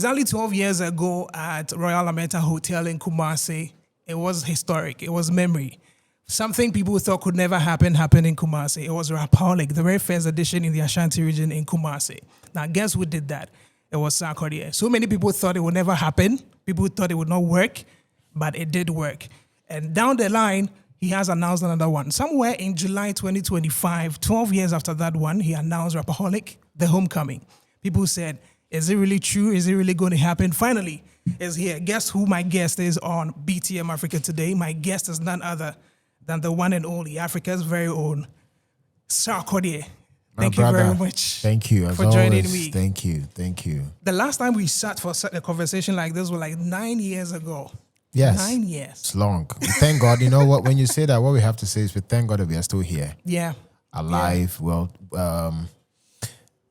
exactly 12 years ago at Royal Alameda Hotel in Kumasi, it was historic. It was memory. Something people thought could never happen happened in Kumasi. It was Rapaholic, the very first edition in the Ashanti region in Kumasi. Now, guess who did that? It was Sarkodie. So many people thought it would never happen. People thought it would not work, but it did work. And down the line, he has announced another one. Somewhere in July 2025, 12 years after that one, he announced Rapaholic, the homecoming. People said, is it really true? Is it really going to happen? Finally, it's here. Guess who my guest is on BTM Afrika today? My guest is none other than the one and only, Africa's very own, Sarkodie. Thank you very much. Thank you for joining me. Thank you. The last time we sat for a conversation like this was like 9 years ago. Yes. 9 years. It's long. Thank God. You know what? When you say that, what we have to say is we thank God that we are still here. Yeah. Alive. Yeah. Well,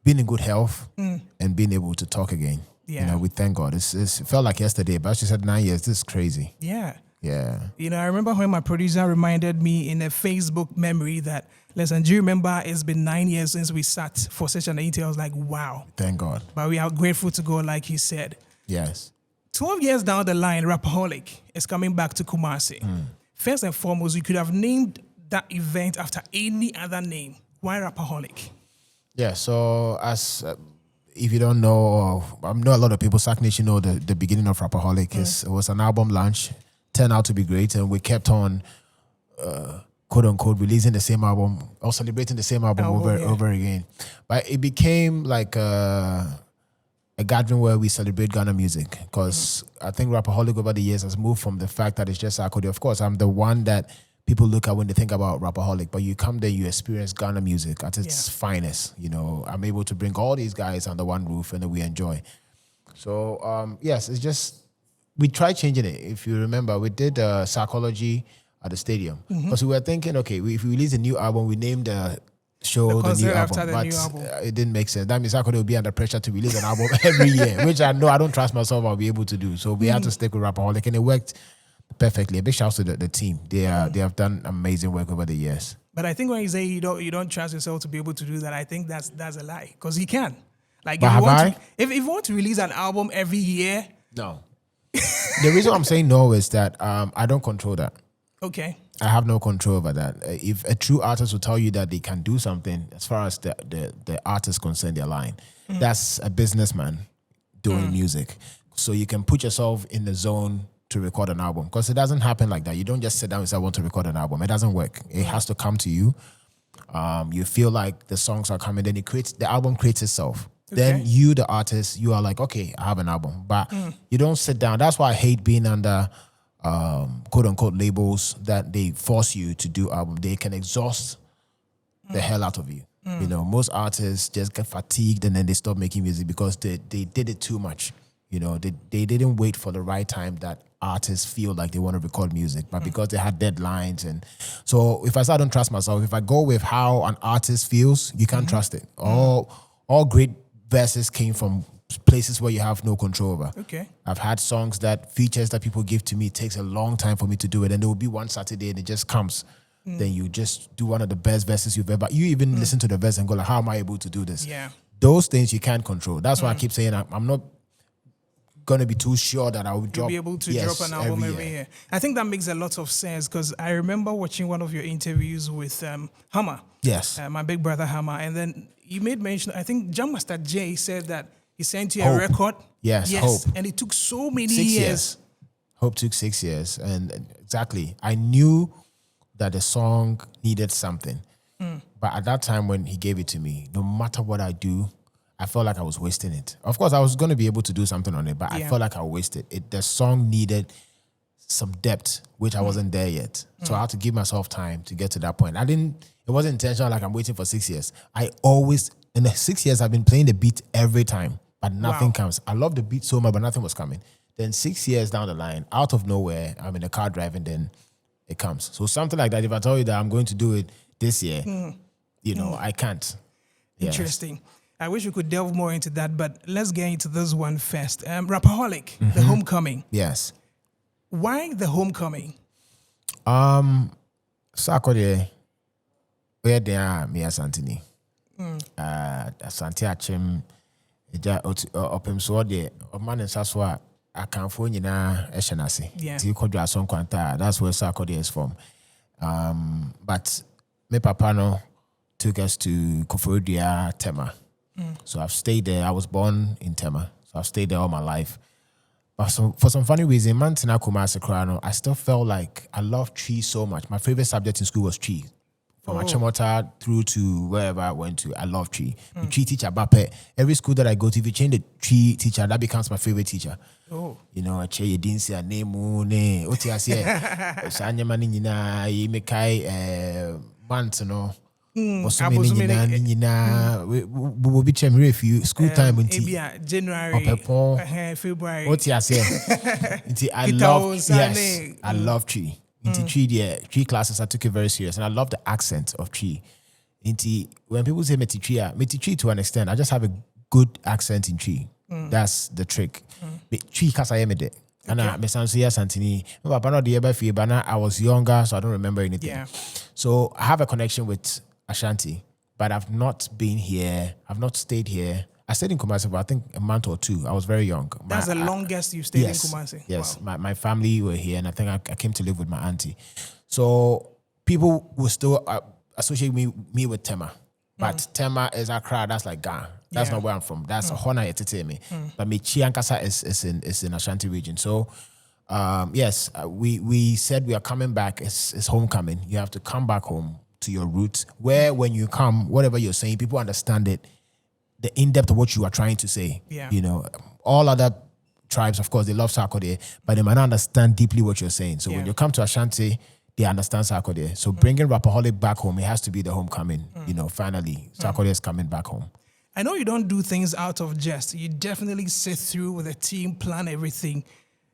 being in good health and being able to talk again. Yeah. You know, we thank God. It felt like yesterday, but she said 9 years. This is crazy. Yeah. Yeah. You know, I remember when my producer reminded me in a Facebook memory that, listen, do you remember it's been 9 years since we sat for such an interview? I was like, wow. Thank God. But we are grateful to God, like you said. Yes. 12 years down the line, Rapaholic is coming back to Kumasi. First and foremost, you could have named that event after any other name. Why Rapaholic? Yeah, so as if you don't know, or I know a lot of people, Sac Nation know the beginning of Rapperholic. It was an album launch, turned out to be great, and we kept on, quote unquote, releasing the same album or celebrating the same album over again. But it became like a gathering where we celebrate Ghana music, because I think Rapaholic over the years has moved from the fact that it's just Sarkodie. Of course, I'm the one that people look at when they think about Rapaholic, but you come there, you experience Ghana music at its finest. You know, I'm able to bring all these guys under one roof and then we enjoy. So, yes, it's just, we tried changing it. If you remember, we did Psychology at the stadium. Because we were thinking, okay, if we release a new album, we named the show the new album. But it didn't make sense. That means Sarkodie will be under pressure to release an album every year, which I know I don't trust myself I'll be able to do. So we had to stick with Rapaholic, and it worked perfectly. A big shout out to the team. They have done amazing work over the years. But I think when you say you don't trust yourself to be able to do that, I think that's a lie, because he can. Like, if you want to release an album every year, no. The reason I'm saying no is that I don't control that. Okay. I have no control over that. If a true artist will tell you that they can do something, as far as the artist concerned, they're lying. That's a businessman doing music. So you can put yourself in the zone to record an album, because it doesn't happen like that. You don't just sit down and say, I want to record an album. It doesn't work. It has to come to you. You feel like the songs are coming, then the album creates itself. Okay. Then you, the artist, you are like, okay, I have an album. But you don't sit down. That's why I hate being under quote unquote labels that they force you to do album. They can exhaust the hell out of you. You know, most artists just get fatigued and then they stop making music because they did it too much. You know, they didn't wait for the right time that artists feel like they want to record music, but because they had deadlines. And so if I say I don't trust myself, if I go with how an artist feels, you can't trust it. All great verses came from places where you have no control over. Okay. I've had songs that features that people give to me, it takes a long time for me to do it, and there will be one Saturday and it just comes. Then you just do one of the best verses you've ever. You even listen to the verse and go like, how am I able to do this? Yeah. Those things you can't control. That's why I keep saying I'm not going to be too sure that I will drop. You'll be able to drop an album every year. I think that makes a lot of sense, because I remember watching one of your interviews with Hammer. Yes. My big brother Hammer. And then you made mention, I think Jam Master Jay said that he sent you a record. Yes, Hope. And it took so many years. Hope took 6 years. And exactly, I knew that the song needed something. But at that time when he gave it to me, no matter what I do, I felt like I was wasting it. Of course, I was going to be able to do something on it, but I felt like I wasted it. The song needed some depth, which I wasn't there yet. So I had to give myself time to get to that point. It wasn't intentional, like I'm waiting for 6 years. In the 6 years, I've been playing the beat every time, but nothing comes. I love the beat so much, but nothing was coming. Then 6 years down the line, out of nowhere, I'm in the car driving, then it comes. So something like that, if I tell you that I'm going to do it this year, you know, I can't. Interesting. Yes. I wish we could delve more into that, but let's get into this one first. Rapaholic, the homecoming. Yes. Why the homecoming? Sarkodie, where they are, me Asantini. Asante Achim, Opem so de man saswa akanfo nyina ehyenase. Ti kodwa son kwanta. That's where Sarkodie is from. But my papa no took us to Koforidua, Tema. So I've stayed there. I was born in Tema. So I've stayed there all my life. But for some funny reason, Mantina Kumasi Krano, I still felt like I loved tree so much. My favorite subject in school was tree. From Achimota through to wherever I went to, I love tree. The tree teacher, Bape. Every school that I go to, if you change the tree teacher, that becomes my favorite teacher. You know, I you didn't say a name, Oti Asia, Sanya Manina, Yemekai, months, you know. We'll be if school time January, February. What you say? I love tree. Tree classes I took it very serious, and I love the accent of tree. When people say meti tree to an extent, I just have a good accent in tree. That's the trick. Tree kasa yemede. And I was younger, so I don't remember anything. So I have a connection with Ashanti, but I've not been here. I've not stayed here. I stayed in Kumasi for I think a month or two. I was very young. That's the longest you stayed in Kumasi? Yes. Wow. My family were here, and I think I came to live with my auntie. So people will still associate me with Tema. But Tema is Accra, that's like Ghana. That's not where I'm from. That's Hona Etiteme. But me Chiankasa is in Ashanti region. So yes, we said we are coming back. It's homecoming. You have to come back home to your roots, where when you come, whatever you're saying, people understand it, the in-depth of what you are trying to say. You know, all other tribes, of course, they love Sarkodie, but they might not understand deeply what you're saying. So when you come to Ashanti, they understand Sarkodie. So bringing Rapaholic back home, it has to be the homecoming. You know, finally, Sarkodie is coming back home. I know you don't do things out of jest. You definitely sit through with a team, plan everything.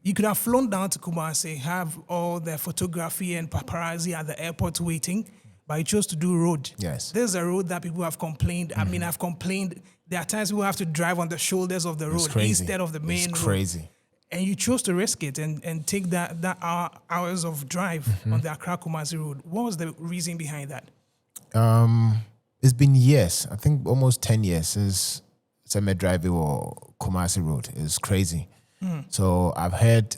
You could have flown down to Kumasi, have all the photography and paparazzi at the airport waiting, but you chose to do road. Yes. There's a road that people have complained. I mean, I've complained. There are times people have to drive on the shoulders of the road instead of the main road. It's crazy. And you chose to risk it and take that hours of drive on the Accra Kumasi road. What was the reason behind that? It's been years. I think almost 10 years since I driving or Kumasi road. It's crazy. So I've heard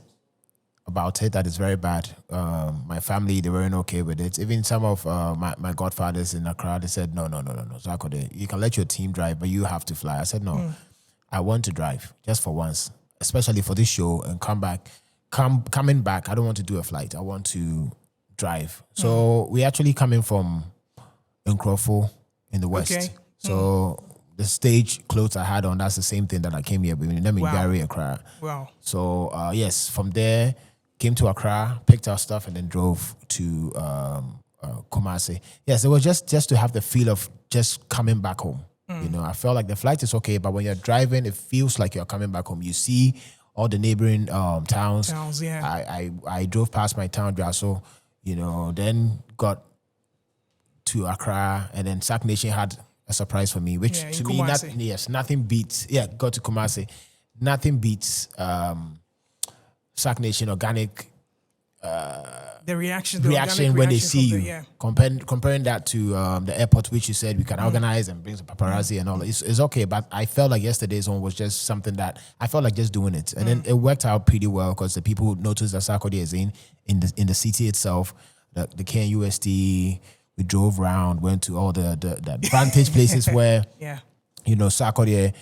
about it that it's very bad. My family, they weren't okay with it. Even some of my godfathers in Accra, they said, no. Sarkodie, you can let your team drive, but you have to fly. I said, no, I want to drive just for once, especially for this show and coming back. I don't want to do a flight. I want to drive. So we actually coming from Nkrofo in the west. Okay. So the stage clothes I had on, that's the same thing that I came here with. Let me Gary Accra. Wow. So yes, from there, came to Accra, picked our stuff, and then drove to Kumasi. Yes, it was just to have the feel of just coming back home. You know, I felt like the flight is okay, but when you're driving, it feels like you're coming back home. You see all the neighboring towns. I drove past my town, so you know, then got to Accra, and then Sac Nation had a surprise for me, which to me, nothing beats. Yeah, got to Kumasi, nothing beats Sac Nation organic. The reaction when they see you. Comparing that to the airport, which you said we can organize and bring some paparazzi and all. It's okay, but I felt like yesterday's one was just something that I felt like just doing it, and then it worked out pretty well because the people noticed that Sarkodie is in the city itself. The KNUST. We drove around, went to all the advantage places where you know Sarkodie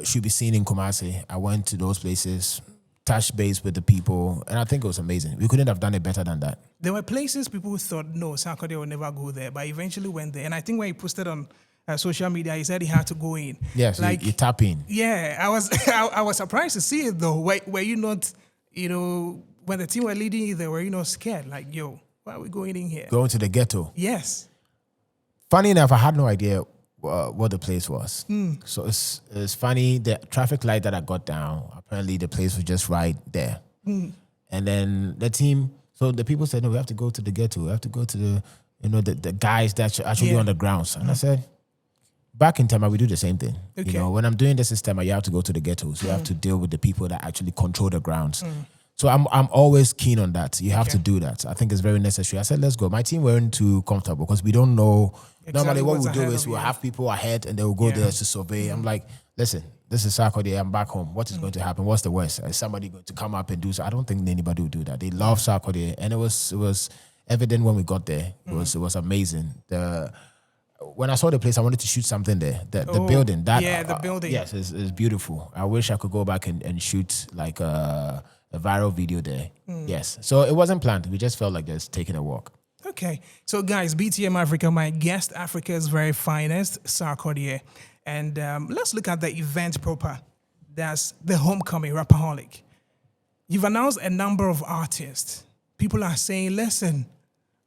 should be seen in Kumasi. I went to those places, touched base with the people, and I think it was amazing. We couldn't have done it better than that. There were places people thought, no, Sarkodie will never go there, but eventually went there. And I think when he posted on social media, he said he had to go in. Yes, like you tap in. Yeah, I was surprised to see it though. Were you not, you know, when the team were leading you there, were you not scared? Like, yo, why are we going in here? Going to the ghetto. Yes. Funny enough, I had no idea what the place was. So it's funny, the traffic light that I got down, apparently the place was just right there. And then the team, so the people said, no, we have to go to the ghetto. We have to go to the, you know, the guys that are actually on the grounds. And I said, back in Tema, we do the same thing. Okay. You know, when I'm doing this in Tema, you have to go to the ghettos. You have to deal with the people that actually control the grounds. So I'm always keen on that. You have to do that. I think it's very necessary. I said, let's go. My team weren't too comfortable because we don't know. Normally what we'll do is we'll have people ahead and they will go there to survey. I'm like, listen, this is Sarkodie. I'm back home. What is going to happen? What's the worst? Is somebody going to come up and do so? I don't think anybody will do that. They love Sarkodie. And it was evident when we got there. It was amazing. When I saw the place, I wanted to shoot something there. The building. The building. Yes, it's beautiful. I wish I could go back and shoot like a viral video there. Yes. So it wasn't planned. We just felt like just taking a walk. Okay. So guys, BTM Afrika, my guest, Africa's very finest, Sarkodie. And let's look at the event proper. That's the homecoming, Rapaholic. You've announced a number of artists. People are saying, listen,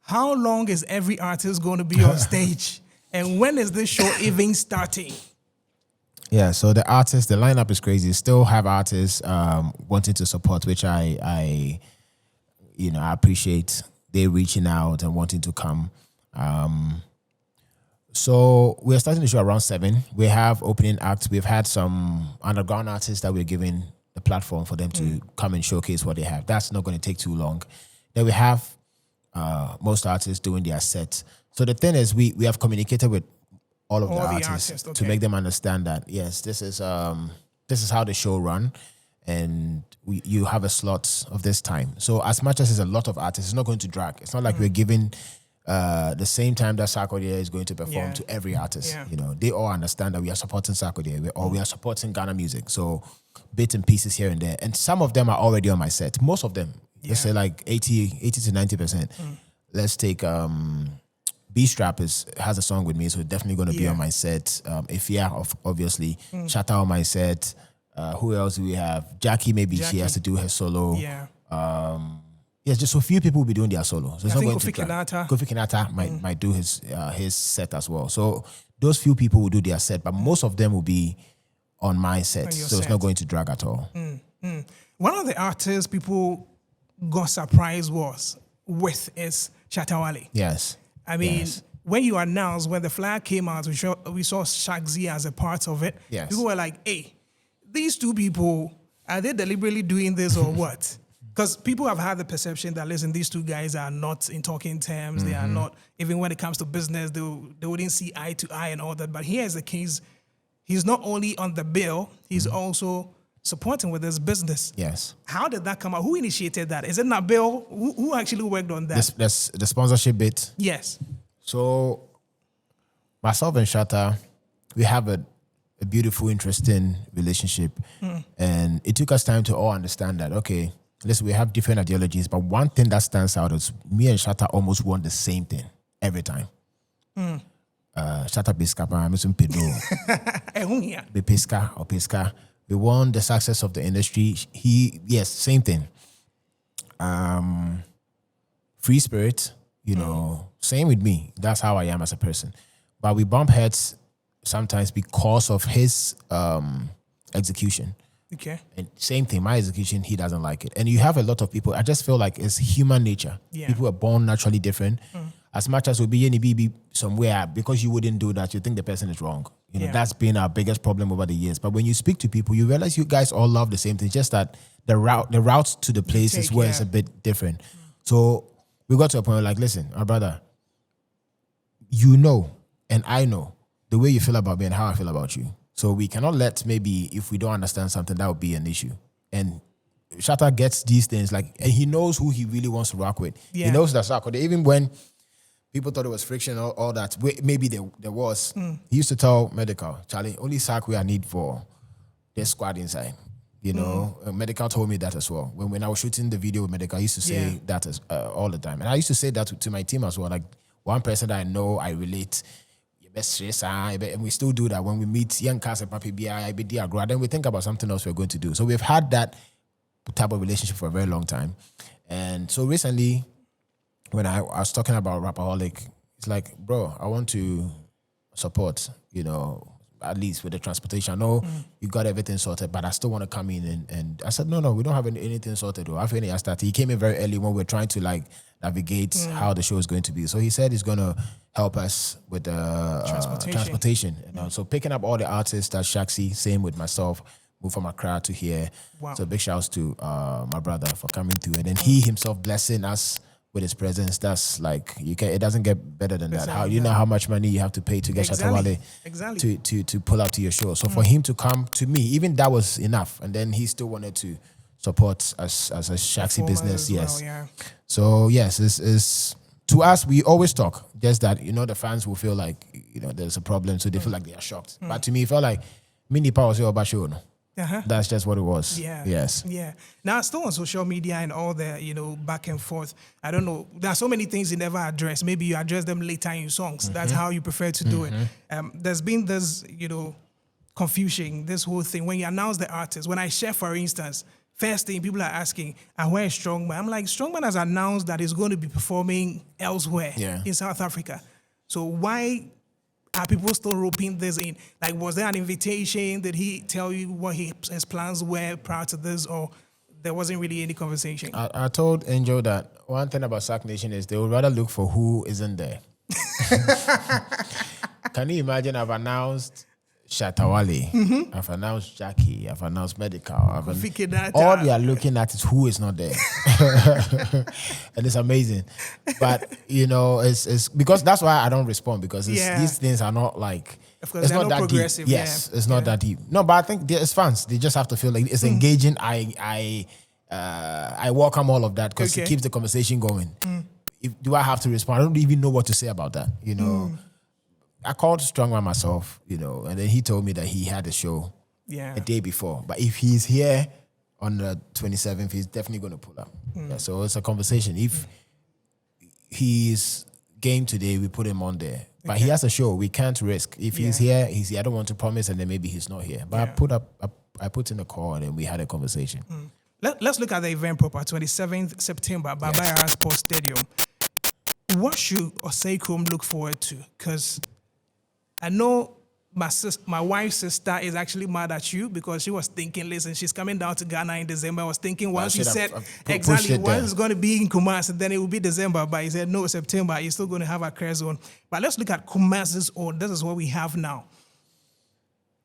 how long is every artist going to be on stage? And when is this show even starting? Yeah, so the lineup is crazy. Still have artists wanting to support, which I appreciate. They reaching out and wanting to come. So we're starting the show around 7. We have opening acts. We've had some underground artists that we're giving the platform for them to come and showcase what they have. That's not going to take too long. Then we have most artists doing their set. So the thing is, we have communicated with all of the artists to make them understand that yes, this is how the show run, and you have a slot of this time. So as much as there's a lot of artists, it's not going to drag. It's not like we're giving the same time that Sarkodie is going to perform to every artist. You know, they all understand that we are supporting Sarkodie, we are supporting Ghana music. So bits and pieces here and there, and some of them are already on my set. Most of them, let's say like 80 to 90%. Let's take B-Strap has a song with me, so definitely going to be on my set. Ifya, obviously. Shatta on my set. Who else do we have? Jackie, she has to do her solo. Yes, just a few people will be doing their solo. So it's not going to Kofi Kinata might do his set as well. So those few people will do their set, but most of them will be on my set. So it's not going to drag at all. One of the artists people got surprised with is Shatta Wale. Yes. I mean, when you announced, when the flag came out, we saw Shagzy as a part of it. Yes. People were like, hey, these two people, are they deliberately doing this or what? Because people have had the perception that, listen, these two guys are not in talking terms. They are not, even when it comes to business, they wouldn't see eye to eye and all that. But here is the case. He's not only on the bill, he's also supporting with his business. Yes. How did that come out? Who initiated that? Is it Nabil? Who actually worked on that? The sponsorship bit. Yes. So myself and Shatta, we have a beautiful, interesting relationship. And it took us time to all understand that, okay, listen, we have different ideologies, but one thing that stands out is me and Shatta almost want the same thing every time. Shatta Biskapa, Mr. Pedro. Be Pesca or Pesca. We want the success of the industry. Same thing. Free spirit, same with me. That's how I am as a person. But we bump heads sometimes because of his execution. Okay. And same thing, my execution, he doesn't like it. And you have a lot of people, I just feel like it's human nature. Yeah. People are born naturally different. As much as we'll be in BB somewhere, because you wouldn't do that, you think the person is wrong. That's been our biggest problem over the years. But when you speak to people, you realize you guys all love the same thing, just that the route to the place is where it's a bit different. So we got to a point like, listen, our brother, and I know the way you feel about me and how I feel about you. So we cannot let, maybe if we don't understand something, that would be an issue. And Shatta gets these things, and he knows who he really wants to rock with. Yeah. He knows that Sarkodie, even when people thought it was friction, all that, maybe there was. He used to tell Medical, Charlie, only Sark I need for this squad inside. Medical told me that as well. When I was shooting the video with Medical, I used to say that all the time. And I used to say that to my team as well. Like, one person that I know, I relate, and we still do that when we meet young cast and Papi BI, then we think about something else we're going to do. So we've had that type of relationship for a very long time. And so recently, when I was talking about Rapperholic, it's like, bro, I want to support, at least with the transportation. I know you got everything sorted, but I still want to come in. And I said, no, we don't have anything sorted. I started. He came in very early when we were trying to navigate how the show is going to be. So he said he's going to help us with the transportation. So picking up all the artists that Shaxi, same with myself, moved from Accra to here. Wow. So big shouts to my brother for coming through, and then he himself blessing us with his presence. That's like it doesn't get better than that. How you know how much money you have to pay to get Shatta Wale to pull up to your show. So for him to come to me, even that was enough, and then he still wanted to support us as a Shaxi business. Yes. Well, yeah. So yes, it's to us, we always talk. Just that, the fans will feel like, there's a problem, so they feel like they are shocked. But to me, it felt like mini power about show. No, that's just what it was. Yeah. Yes. Yeah. Now, still on social media and all the back and forth. I don't know. There are so many things you never address. Maybe you address them later in your songs. That's how you prefer to do it. There's been this, confusion. This whole thing when you announce the artist. When I share, for instance. First thing people are asking, and where is Strongman? I'm like, Strongman has announced that he's going to be performing elsewhere in South Africa. So why are people still roping this in? Like, was there an invitation? Did he tell you what his plans were prior to this, or there wasn't really any conversation? I told Angel that one thing about Sack Nation is they would rather look for who isn't there. Can you imagine? I've announced Shatta Wale, I've announced Jackie, I've announced Medical. All they are looking at is who is not there. And it's amazing. But, it's because that's why I don't respond, because these things are not like, it's not that deep. Yes, it's not that deep. No, but I think it's fans. They just have to feel like it's engaging. I welcome all of that because it keeps the conversation going. Do I have to respond? I don't even know what to say about that, I called Strongman myself, and then he told me that he had a show a day before. But if he's here on the 27th, he's definitely going to pull up. Yeah, so it's a conversation. If he's game today, we put him on there. But he has a show. We can't risk. If he's here, he's here. I don't want to promise, and then maybe he's not here. But I put in a call, and then we had a conversation. Let's look at the event proper, 27th September, Babaya Sports Stadium. What should Osei look forward to? Because I know my wife's sister is actually mad at you because she was thinking, listen, she's coming down to Ghana in December. I was thinking once you said exactly once it's going to be in Kumasi, then it will be December. But he said, no, September, you're still going to have a Accra zone. But let's look at Kumasi's own. This is what we have now.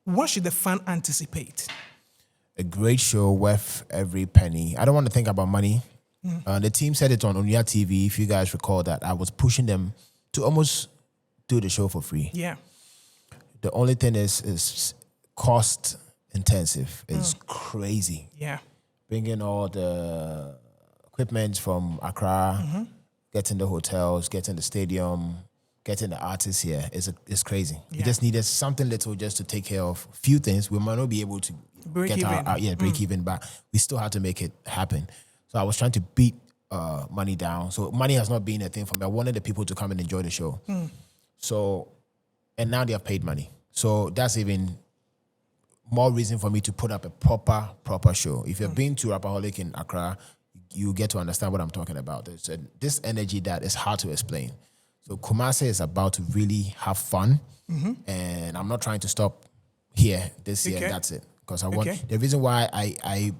What should the fan anticipate? A great show worth every penny. I don't want to think about money. The team said it on Unia TV, if you guys recall that. I was pushing them to almost do the show for free. Yeah. The only thing is cost intensive. It's crazy. Yeah. Bringing all the equipment from Accra, getting the hotels, getting the stadium, getting the artists here. It's crazy. We just needed something little just to take care of a few things. We might not be able to break even, but we still had to make it happen. So I was trying to beat money down. So money has not been a thing for me. I wanted the people to come and enjoy the show. So, and now they have paid money. So that's even more reason for me to put up a proper show. If you've been to Rapaholic in Accra, you get to understand what I'm talking about. There's this energy that is hard to explain. So Kumasi is about to really have fun. And I'm not trying to stop here this year. That's it. Because I want, the reason why I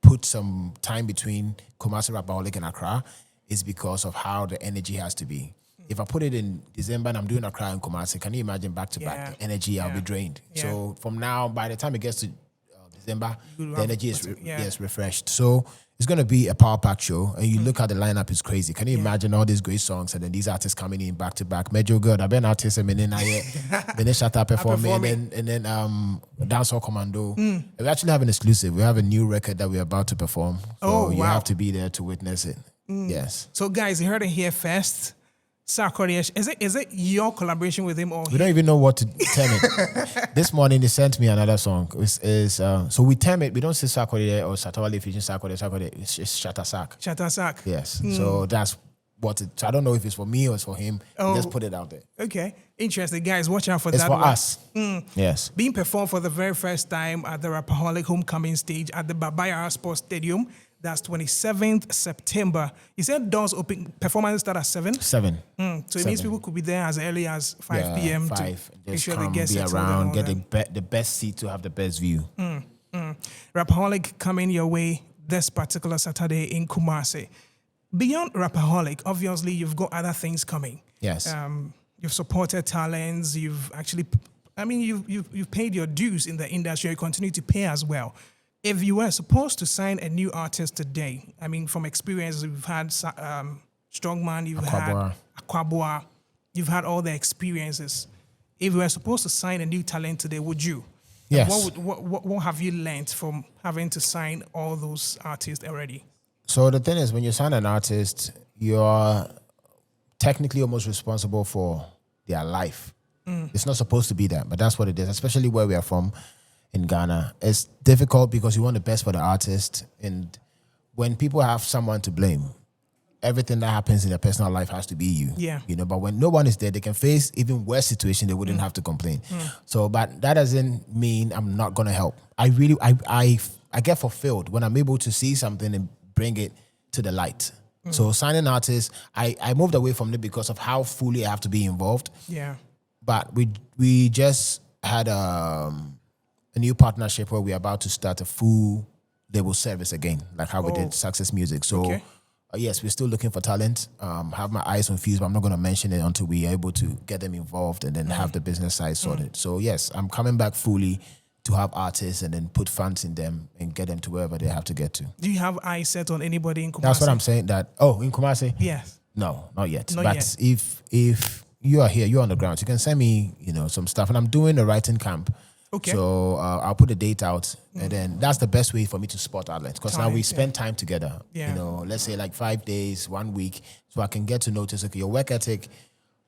put some time between Kumasi, Rapaholic, and Accra is because of how the energy has to be. If I put it in December and I'm doing Accra and Kumasi, can you imagine back-to-back the energy? I'll be drained. So from now, by the time it gets to December, the energy is refreshed. So it's going to be a power-packed show. And you look at the lineup, it's crazy. Can you imagine all these great songs and then these artists coming in back-to-back? Major good. I've been artists and then Shatta performing and then Dancehall Commando. We actually have an exclusive. We have a new record that we're about to perform. So you have to be there to witness it. Yes. So guys, you heard it here first. Sarkodie, is it your collaboration with him or we don't even know what to term it. This morning they sent me another song. So we term it. We don't say Sarkodie or ShattaWale featuring Sarkodie. It's just Shatta Sack. Shatta Sack. Yes. So that's what it. So I don't know if it's for me or it's for him. Just put it out there. Okay, interesting, guys. Watch out for that. It's for us. Yes. Being performed for the very first time at the Rapperholic homecoming stage at the Babaya Sports Stadium. That's 27th September. You said doors open, performances start at 7? 7. So it means people could be there as early as 5 p.m. 5. to make sure come, they get be around, get the best seat to have the best view. Rapaholic coming your way this particular Saturday in Kumasi. Beyond Rapaholic, obviously you've got other things coming. Yes. You've supported talents. You've actually I mean, you've paid your dues in the industry. You continue to pay as well. If you were supposed to sign a new artist today, I mean, from experience, you've had Strongman, you've had Aquaboa, you've had all the experiences. If you were supposed to sign a new talent today, would you? Yes. And what have you learned from having to sign all those artists already? So the thing is, when you sign an artist, you're technically almost responsible for their life. It's not supposed to be that, but that's what it is, especially where we are from in Ghana. It's difficult because you want the best for the artist. And when people have someone to blame, everything that happens in their personal life has to be you. Yeah. You know, but when no one is there, they can face even worse situation, they wouldn't have to complain. So, but that doesn't mean I'm not going to help. I get fulfilled when I'm able to see something and bring it to the light. So signing artists, I moved away from it because of how fully I have to be involved. Yeah. But we just had a new partnership where we're about to start a full label service again, like how we did Success Music. So yes, we're still looking for talent. Have my eyes on Fuse, but I'm not going to mention it until we are able to get them involved and then have the business side sorted. So yes, I'm coming back fully to have artists and then put funds in them and get them to wherever they have to get to. Do you have eyes set on anybody in Kumasi? That's what I'm saying. In Kumasi? Yes. No, not yet. Not but yet. if you are here, you're on the ground, you can send me, some stuff. And I'm doing a writing camp. Okay. So I'll put the date out, and then that's the best way for me to spot outlets. Because now we spend time together. Yeah. Let's say like 5 days, 1 week, so I can get to notice, okay, your work ethic,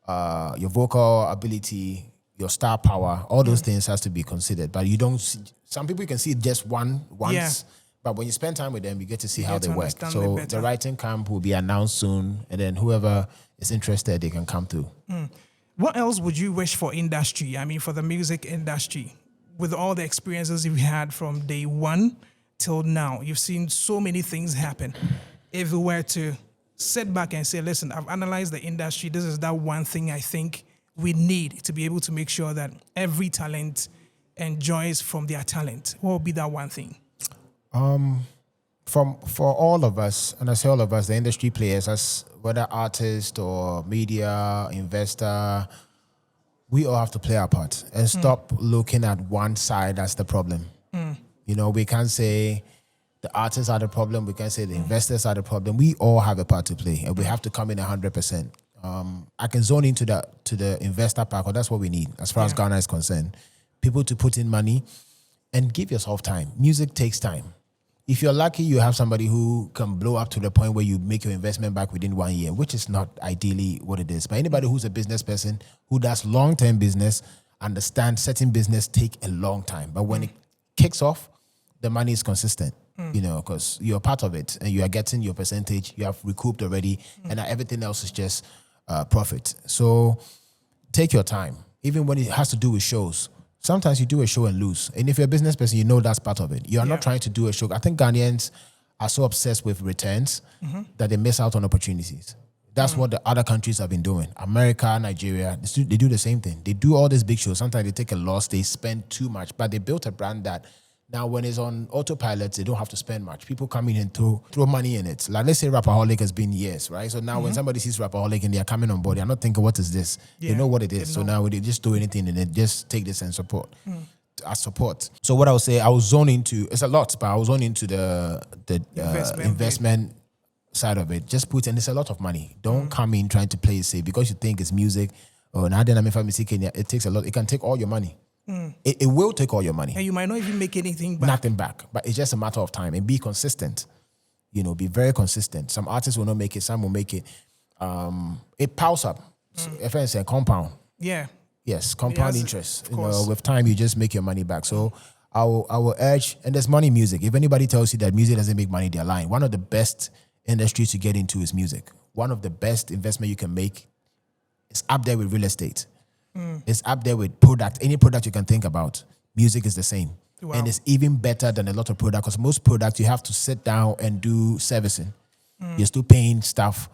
your vocal ability, your star power, all those things has to be considered. But you don't see, some people you can see it just once. Yeah. But when you spend time with them, you get to see how get they to work. understand So them better. the writing camp will be announced soon, and then whoever is interested, they can come through. What else would you wish for industry? I mean, for the music industry, with all the experiences you've had from day one till now, you've seen so many things happen. If we were to sit back and say, listen, I've analyzed the industry, this is that one thing I think we need to be able to make sure that every talent enjoys from their talent, what would be that one thing? For all of us, and I say all of us, the industry players, as whether artist or media, investor, we all have to play our part and stop looking at one side as the problem. We can't say the artists are the problem. We can't say the investors are the problem. We all have a part to play, and we have to come in 100%. I can zone into the investor part, because that's what we need as far as Ghana is concerned. People to put in money and give yourself time. Music takes time. If you're lucky, you have somebody who can blow up to the point where you make your investment back within 1 year, which is not ideally what it is. But anybody who's a business person who does long-term business understands certain business take a long time. But when it kicks off, the money is consistent, because you're part of it and you are getting your percentage, you have recouped already, and everything else is just profit. So take your time, even when it has to do with shows. Sometimes you do a show and lose. And if you're a business person, you know that's part of it. You're not trying to do a show. I think Ghanaians are so obsessed with returns that they miss out on opportunities. That's what the other countries have been doing. America, Nigeria, they do the same thing. They do all these big shows. Sometimes they take a loss. They spend too much. But they built a brand that now when it's on autopilot, they don't have to spend much. People come in and throw money in it. Like let's say Rapaholic has been years, right? So now when somebody sees Rapaholic and they are coming on board, they're not thinking, what is this? They know what it is. So now they just do anything and they just take this and support. As support. So what I would say, I was zone into, it's a lot, but I was zone into the investment side of it. Just put in, it's a lot of money. Don't come in trying to play it safe because you think it's music. Or now then I'm in Kenya, it takes a lot. It can take all your money. It will take all your money. And you might not even make anything back. Nothing back. But it's just a matter of time. And be consistent. Be very consistent. Some artists will not make it. Some will make it. It piles up. So if I say compound. Yeah. Yes, compound interest. With time, you just make your money back. So I will urge, and there's money in music. If anybody tells you that music doesn't make money, they're lying. One of the best industries to get into is music. One of the best investment you can make is up there with real estate. It's up there with product. Any product you can think about, music is the same. Wow. And it's even better than a lot of products because most products you have to sit down and do servicing. You're still paying stuff.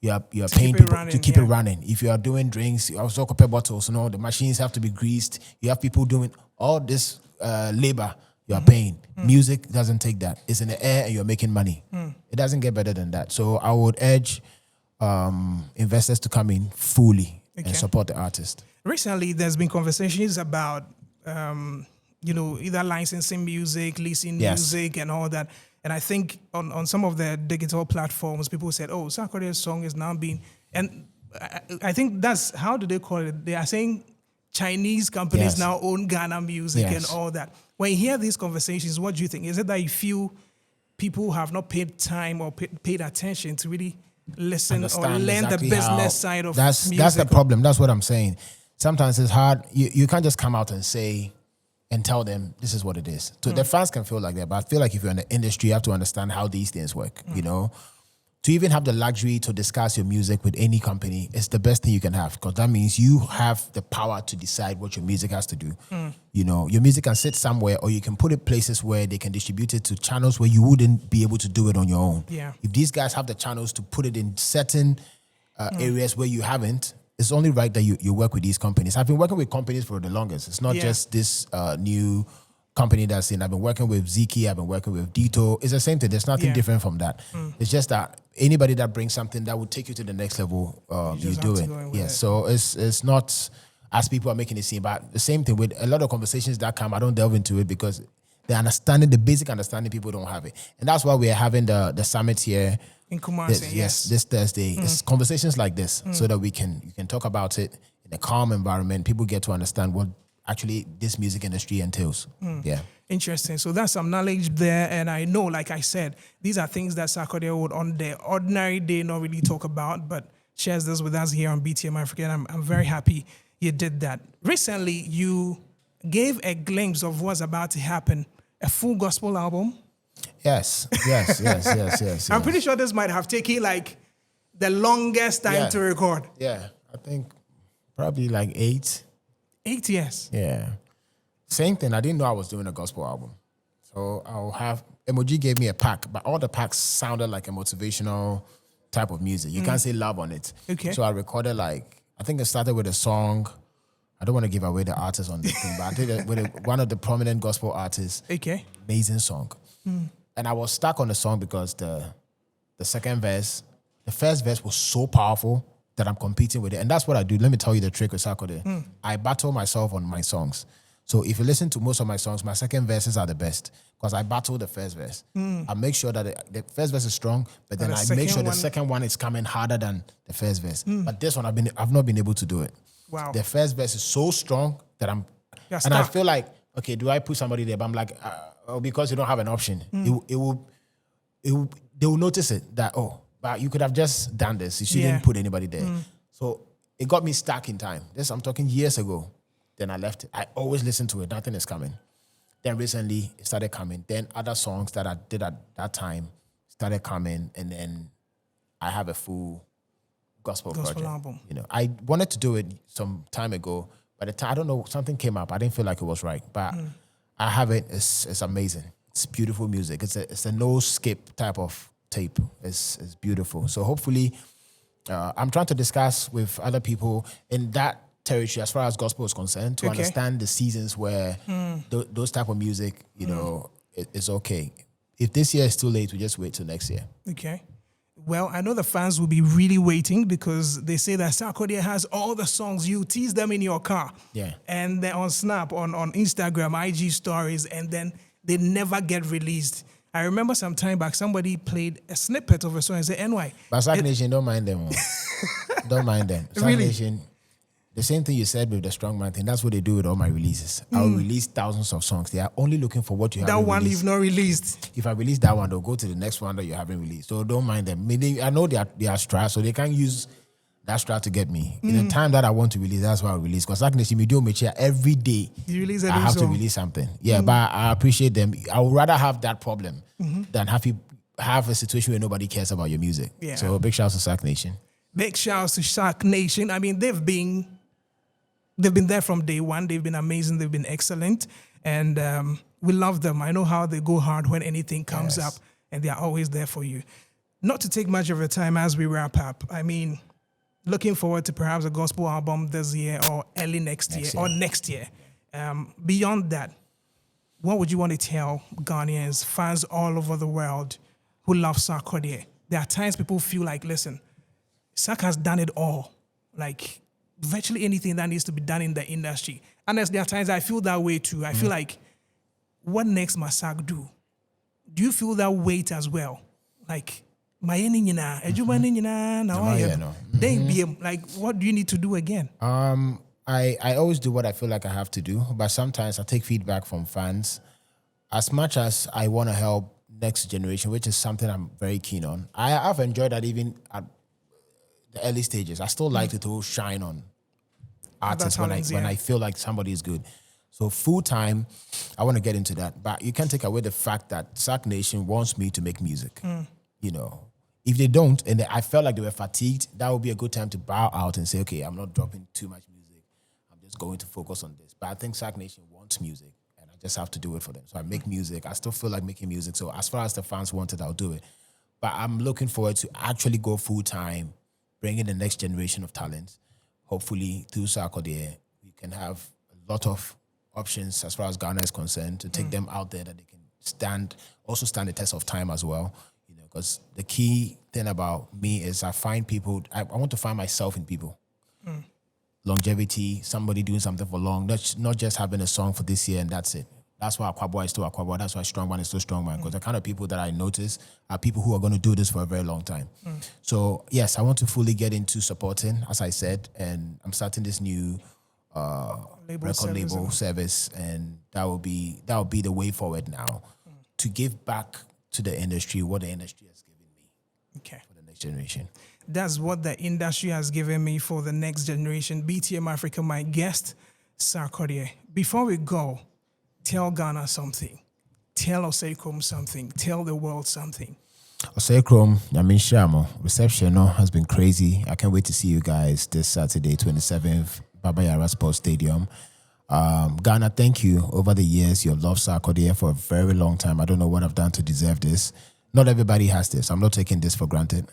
You are paying people to keep it running. If you are doing drinks, you also compare bottles. The machines have to be greased. You have people doing all this labor. You are paying. Music doesn't take that. It's in the air and you're making money. It doesn't get better than that. So I would urge investors to come in fully and support the artist. Recently, there's been conversations about, either licensing music, leasing Yes. music, and all that. And I think on some of the digital platforms, people said, "Oh, Sarkodie's song is now being," and I think that's, how do they call it? They are saying Chinese companies Yes. now own Ghana music and Yes. all that. When you hear these conversations, what do you think? Is it that you feel people have not paid time or paid attention to really listen or Understand learn exactly the how- business side of that's music? the problem. That's what I'm saying. Sometimes it's hard. You can't just come out and say and tell them this is what it is. So the fans can feel like that, but I feel like if you're in the industry, you have to understand how these things work. You know, to even have the luxury to discuss your music with any company, it's the best thing you can have, because that means you have the power to decide what your music has to do. You know, your music can sit somewhere, or you can put it places where they can distribute it to channels where you wouldn't be able to do it on your own. Yeah. If these guys have the channels to put it in certain areas where you haven't, it's only right that you work with these companies. I've been working with companies for the longest. It's not Yeah. just this new company that's in. I've been working with Ziki, I've been working with Dito. It's the same thing. There's nothing Yeah. different from that. It's just that anybody that brings something that would take you to the next level, you just do have to it. go in with Yes. it. So it's not as people are making it seem, but the same thing with a lot of conversations that come, I don't delve into it because the basic understanding, people don't have it. And that's why we're having the summit here. In Kumasi, yes. This Thursday. It's conversations like this so that you can talk about it in a calm environment. People get to understand what actually this music industry entails. Yeah. Interesting. So that's some knowledge there. And I know, like I said, these are things that Sarkodie would on the ordinary day not really talk about, but shares this with us here on BTM Afrika. And I'm very happy you did that. Recently, you gave a glimpse of what's about to happen, a full gospel album. Yes. I'm pretty sure this might have taken like the longest time Yeah. to record. Yeah. I think probably like 8. 8 years. Yeah. Same thing. I didn't know I was doing a gospel album. So I'll have, Emoji gave me a pack, but all the packs sounded like a motivational type of music. You can't say love on it. Okay. So I recorded I think it started with a song. I don't want to give away the artist on this thing, but I did it with one of the prominent gospel artists. Okay. Amazing song. And I was stuck on the song because the second verse, the first verse was so powerful that I'm competing with it. And that's what I do. Let me tell you the trick with Sarkodie. I battle myself on my songs. So if you listen to most of my songs, my second verses are the best because I battle the first verse. I make sure that the first verse is strong, but then the I make sure second the one- second one is coming harder than the first verse. But this one, I've not been able to do it. Wow. The first verse is so strong that You're and I stuck. feel like, okay, do I put somebody there? But I'm like, because you don't have an option, they will notice it that, but you could have just done this. You shouldn't Yeah. put anybody there. So it got me stuck in time. I'm talking years ago. Then I left it. I always listen to it. Nothing is coming. Then recently it started coming. Then other songs that I did at that time started coming. And then I have a full gospel project. album. You know, I wanted to do it some time ago, but the time, I don't know, something came up. I didn't feel like it was right. But I have it. It's amazing. It's beautiful music. It's a no skip type of tape. It's beautiful. So hopefully, I'm trying to discuss with other people in that territory as far as gospel is concerned to Okay. understand the seasons where those type of music, is okay. If this year is too late, we just wait till next year. Okay. Well, I know the fans will be really waiting because they say that Sarkodie has all the songs. You tease them in your car. Yeah. And then on Snap, on Instagram, IG stories, and then they never get released. I remember some time back, somebody played a snippet of a song and said, NY. But Sack Nation, don't mind them. Don't mind them. Sack Really? Nation, the same thing you said with the Strong Man thing, that's what they do with all my releases. I'll release thousands of songs. They are only looking for what you have That one released. you've not released. If I release that one, they'll go to the next one that you haven't released. So don't mind them. I know they are strat, so they can't use that strat to get me. In the time that I want to release, that's why I release. Because Sack Nation, every day You release a I new have to song. release something. Yeah, but I appreciate them. I would rather have that problem than have a situation where nobody cares about your music. Yeah. So big shout out to Sack Nation. Big shouts to Shark Nation. I mean, they've been there from day one. They've been amazing. They've been excellent. And we love them. I know how they go hard when anything comes Yes. up, and they are always there for you. Not to take much of your time as we wrap up. I mean, looking forward to perhaps a gospel album this year or early next year or next year. Beyond that, what would you want to tell Ghanaians, fans all over the world who love Sarkodie? There are times people feel like, listen, Sark has done it all. Like, virtually anything that needs to be done in the industry. And there are times I feel that way too. I feel like, what next must SAG do? Do you feel that weight as well? Like, my then BM, like, what do you need to do again? I always do what I feel like I have to do, but sometimes I take feedback from fans. As much as I want to help next generation, which is something I'm very keen on, I've enjoyed that even at the early stages. I still like to throw shine on artists when I feel like somebody is good. So full time, I want to get into that. But you can't take away the fact that SAC Nation wants me to make music. You know, if they don't, and I felt like they were fatigued, that would be a good time to bow out and say, okay, I'm not dropping too much music. I'm just going to focus on this. But I think SAC Nation wants music, and I just have to do it for them. So I make music. I still feel like making music. So as far as the fans want it, I'll do it. But I'm looking forward to actually go full time, bring in the next generation of talents. Hopefully, through Sarkodie, we can have a lot of options as far as Ghana is concerned to take them out there that they can stand the test of time as well. You know, because the key thing about me is I find people. I want to find myself in people. Longevity, somebody doing something for long, not just having a song for this year and that's it. That's why Aquaboy is still Aquaboy. That's why Strongman is still Strongman. Because the kind of people that I notice are people who are going to do this for a very long time. So yes, I want to fully get into supporting, as I said, and I'm starting this new record label service, and that will be the way forward now to give back to the industry what the industry has given me for the next generation. That's what the industry has given me for the next generation. BTM Afrika, my guest, Sarkodie. Before we go, tell Ghana something. Tell Osei something. Tell the world something. Osei, Shamo, reception has been crazy. I can't wait to see you guys this Saturday, 27th, Baba Yara Sports Stadium. Ghana, thank you. Over the years, you have loved Sarkodie for a very long time. I don't know what I've done to deserve this. Not everybody has this. I'm not taking this for granted.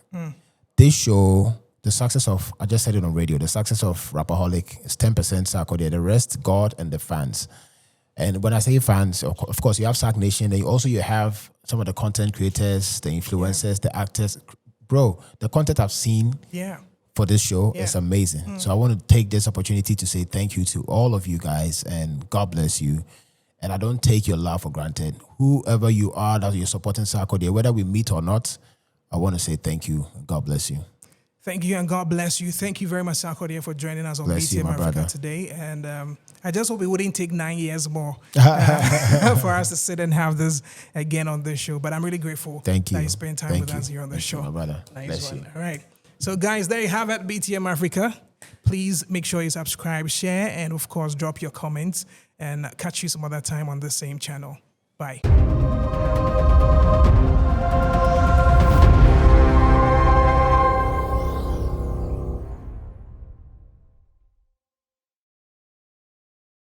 This show, the success of, I just said it on radio, the success of Rapaholic is 10% Sarkodie. The rest, God and the fans. And when I say fans, of course, you have SAC Nation. Then you have some of the content creators, the influencers, the actors. Bro, the content I've seen for this show is amazing. So I want to take this opportunity to say thank you to all of you guys, and God bless you. And I don't take your love for granted. Whoever you are that you're supporting Sarkodie, whether we meet or not, I want to say thank you and God bless you. Thank you and God bless you. Thank you very much, Sarkodie, for joining us on BTM Afrika today. And I just hope it wouldn't take 9 years more for us to sit and have this again on this show. But I'm really grateful that you spent time with us here on the show. My brother. Nice bless one. you. All right. So, guys, there you have it, BTM Afrika. Please make sure you subscribe, share, and, of course, drop your comments. And catch you some other time on the same channel. Bye.